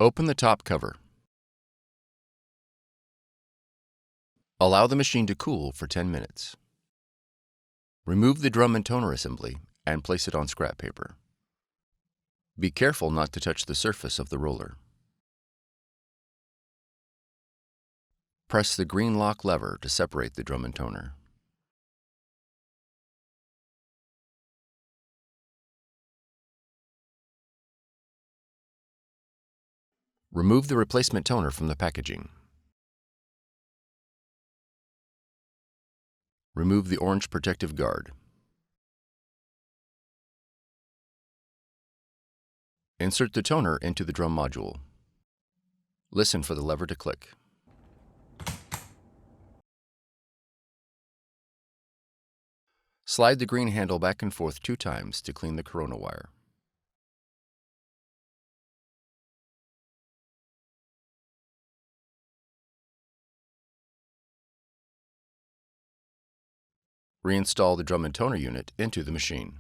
Open the top cover. Allow the machine to cool for 10 minutes. Remove the drum and toner assembly and place it on scrap paper. Be careful not to touch the surface of the roller. Press the green lock lever to separate the drum and toner. Remove the replacement toner from the packaging. Remove the orange protective guard. Insert the toner into the drum module. Listen for the lever to click. Slide the green handle back and forth 2 times to clean the corona wire. Reinstall the drum and toner unit into the machine.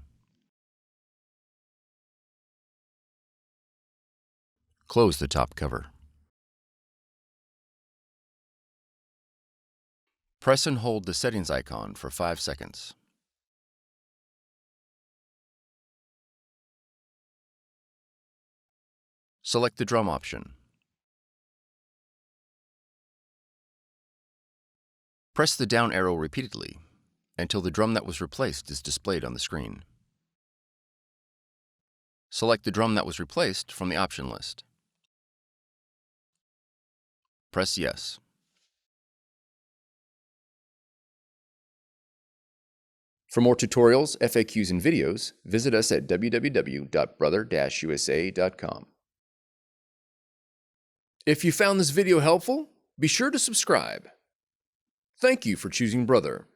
Close the top cover. Press and hold the settings icon for 5 seconds. Select the drum option. Press the down arrow repeatedly until the drum that was replaced is displayed on the screen. Select the drum that was replaced from the option list. Press Yes. For more tutorials, FAQs, and videos, visit us at www.brother-usa.com. If you found this video helpful, be sure to subscribe. Thank you for choosing Brother.